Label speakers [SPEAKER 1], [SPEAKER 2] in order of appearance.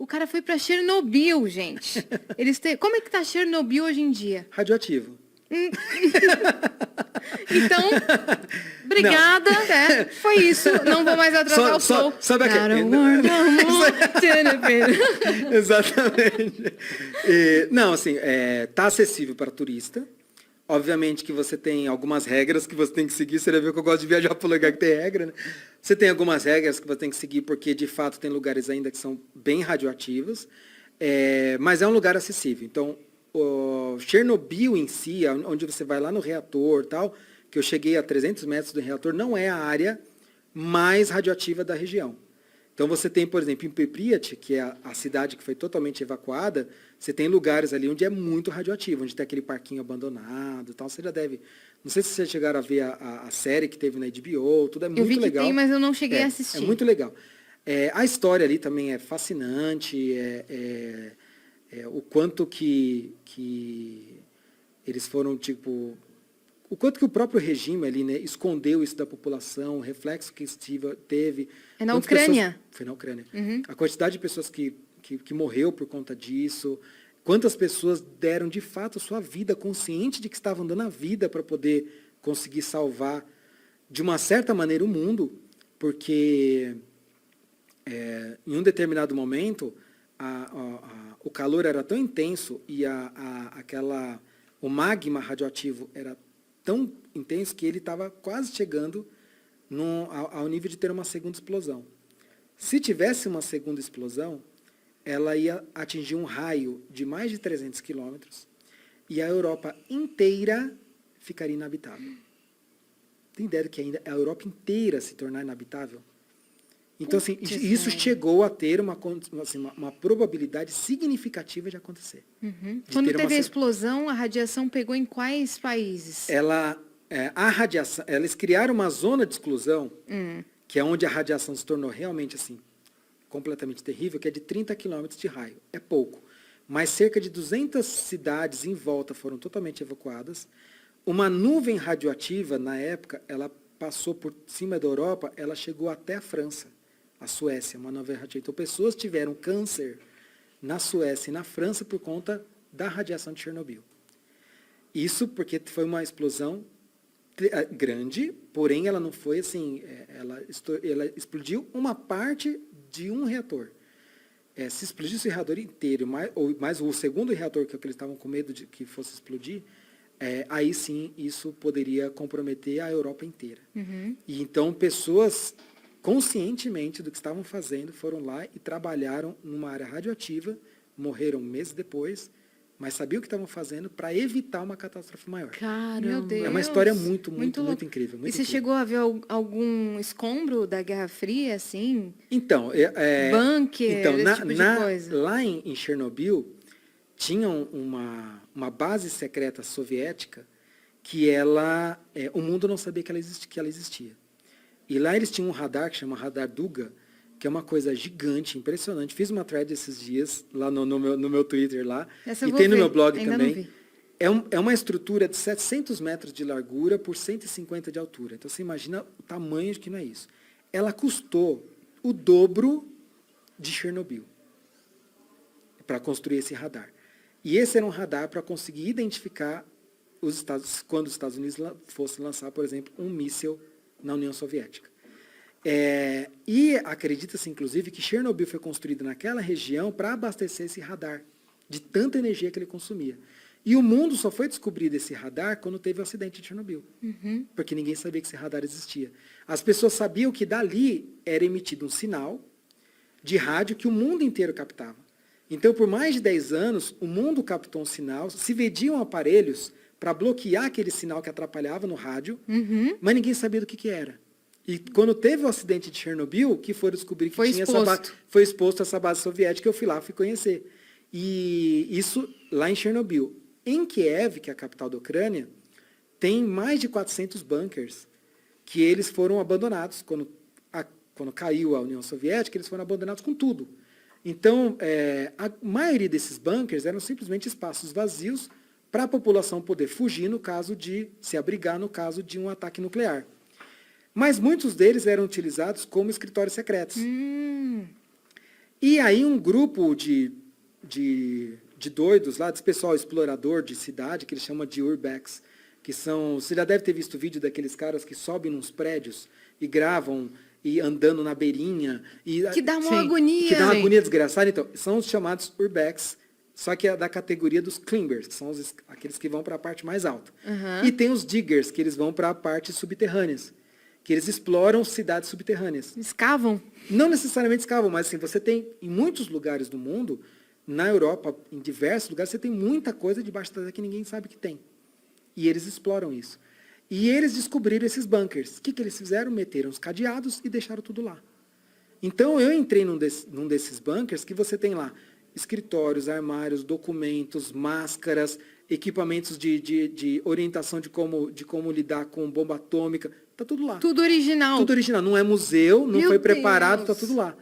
[SPEAKER 1] O cara foi para Chernobyl, gente. Como é que tá Chernobyl hoje em dia?
[SPEAKER 2] Radioativo.
[SPEAKER 1] Então, obrigada, né? Foi isso. Não vou mais atrasar o show.
[SPEAKER 2] Sabe aquele... Exatamente. Não, assim, tá acessível para turista. Obviamente que você tem algumas regras que você tem que seguir. Você deve ver que eu gosto de viajar para um lugar que tem regra, né? Você tem algumas regras que você tem que seguir, porque, de fato, tem lugares ainda que são bem radioativos. Mas é um lugar acessível. Então, o Chernobyl em si, onde você vai lá no reator tal, que eu cheguei a 300 metros do reator, não é a área mais radioativa da região. Então, você tem, por exemplo, em Pripyat, que é a cidade que foi totalmente evacuada, você tem lugares ali onde é muito radioativo, onde tem aquele parquinho abandonado e tal. Você já deve... Não sei se vocês chegaram a ver a série que teve na HBO, tudo é muito legal.
[SPEAKER 1] Eu vi que tem, mas eu não cheguei a assistir.
[SPEAKER 2] É muito legal. A história ali também é fascinante, o quanto que eles foram, tipo... O quanto que o próprio regime ali, né, escondeu isso da população, o reflexo que isso teve.
[SPEAKER 1] É na Ucrânia?
[SPEAKER 2] Foi na Ucrânia.
[SPEAKER 1] Uhum.
[SPEAKER 2] A quantidade de pessoas que morreu por conta disso, quantas pessoas deram de fato a sua vida, consciente de que estavam dando a vida para poder conseguir salvar, de uma certa maneira, o mundo, porque em um determinado momento o calor era tão intenso e o magma radioativo era tão intenso que ele estava quase chegando ao nível de ter uma segunda explosão. Se tivesse uma segunda explosão, ela ia atingir um raio de mais de 300 quilômetros e a Europa inteira ficaria inabitável. Tem ideia que ainda a Europa inteira se tornar inabitável? Então, assim, isso chegou a ter uma probabilidade significativa de acontecer.
[SPEAKER 1] Uhum. Quando teve a explosão, a radiação pegou em quais países?
[SPEAKER 2] A radiação, eles criaram uma zona de exclusão, que é onde a radiação se tornou realmente assim, completamente terrível, que é de 30 quilômetros de raio. É pouco. Mas cerca de 200 cidades em volta foram totalmente evacuadas. Uma nuvem radioativa, na época, ela passou por cima da Europa, ela chegou até a França, a Suécia, uma nuvem radioativa. Então, pessoas tiveram câncer na Suécia e na França por conta da radiação de Chernobyl. Isso porque foi uma explosão grande, porém ela não foi assim, ela explodiu uma parte de um reator. Se explodisse o reator inteiro, mais o segundo reator, que é o que eles estavam com medo de que fosse explodir, aí sim isso poderia comprometer a Europa inteira.
[SPEAKER 1] Uhum.
[SPEAKER 2] E então pessoas, conscientemente do que estavam fazendo, foram lá e trabalharam numa área radioativa, morreram meses depois, mas sabiam o que estavam fazendo para evitar uma catástrofe maior.
[SPEAKER 1] Caramba. Meu Deus.
[SPEAKER 2] É uma história muito incrível.
[SPEAKER 1] E você chegou a ver algum escombro da Guerra Fria, assim?
[SPEAKER 2] Então,
[SPEAKER 1] bunker, esse tipo de coisa?
[SPEAKER 2] Lá em Chernobyl, tinha uma base secreta soviética que o mundo não sabia que ela existia. E lá eles tinham um radar que chama radar Duga, que é uma coisa gigante, impressionante. Fiz uma thread esses dias lá no meu Twitter lá. E tem no meu blog também. É uma estrutura de 700 metros de largura por 150 de altura. Então, você imagina o tamanho de que não é isso. Ela custou o dobro de Chernobyl para construir esse radar. E esse era um radar para conseguir identificar quando os Estados Unidos fossem lançar, por exemplo, um míssil na União Soviética. E acredita-se, inclusive, que Chernobyl foi construído naquela região para abastecer esse radar, de tanta energia que ele consumia. E o mundo só foi descobrir esse radar quando teve o acidente de Chernobyl, porque ninguém sabia que esse radar existia. As pessoas sabiam que dali era emitido um sinal de rádio que o mundo inteiro captava. Então, por mais de 10 anos, o mundo captou um sinal, se vendiam aparelhos para bloquear aquele sinal que atrapalhava no rádio, mas ninguém sabia do que era. E quando teve o acidente de Chernobyl, que foram descobrir que foi exposto essa base soviética, eu fui conhecer. E isso lá em Chernobyl. Em Kiev, que é a capital da Ucrânia, tem mais de 400 bunkers que eles foram abandonados. Quando caiu a União Soviética, eles foram abandonados com tudo. Então, a maioria desses bunkers eram simplesmente espaços vazios para a população poder fugir no caso de se abrigar no caso de um ataque nuclear. Mas muitos deles eram utilizados como escritórios secretos. E aí um grupo de doidos lá, desse pessoal explorador de cidade, que eles chamam de urbex, que são... Você já deve ter visto o vídeo daqueles caras que sobem nos prédios e gravam e andando na beirinha.
[SPEAKER 1] Que dá uma
[SPEAKER 3] Sim,
[SPEAKER 1] agonia.
[SPEAKER 2] Que dá uma
[SPEAKER 3] Sim.
[SPEAKER 2] agonia desgraçada. Então, são os chamados urbex, só que é da categoria dos climbers, que são aqueles que vão para a parte mais alta.
[SPEAKER 1] Uhum.
[SPEAKER 2] E tem os diggers, que eles vão para a parte subterrâneas, que eles exploram cidades subterrâneas.
[SPEAKER 1] Escavam?
[SPEAKER 2] Não necessariamente escavam, mas assim, você tem, em muitos lugares do mundo, na Europa, em diversos lugares, você tem muita coisa debaixo da terra que ninguém sabe que tem. E eles exploram isso. E eles descobriram esses bunkers. O que eles fizeram? Meteram os cadeados e deixaram tudo lá. Então, eu entrei num desses bunkers que você tem lá escritórios, armários, documentos, máscaras, equipamentos de orientação de como lidar com bomba atômica. Está tudo lá.
[SPEAKER 1] Tudo original.
[SPEAKER 2] Tudo original. Não é museu, não
[SPEAKER 1] Meu
[SPEAKER 2] foi preparado,
[SPEAKER 1] Deus.
[SPEAKER 2] está tudo lá.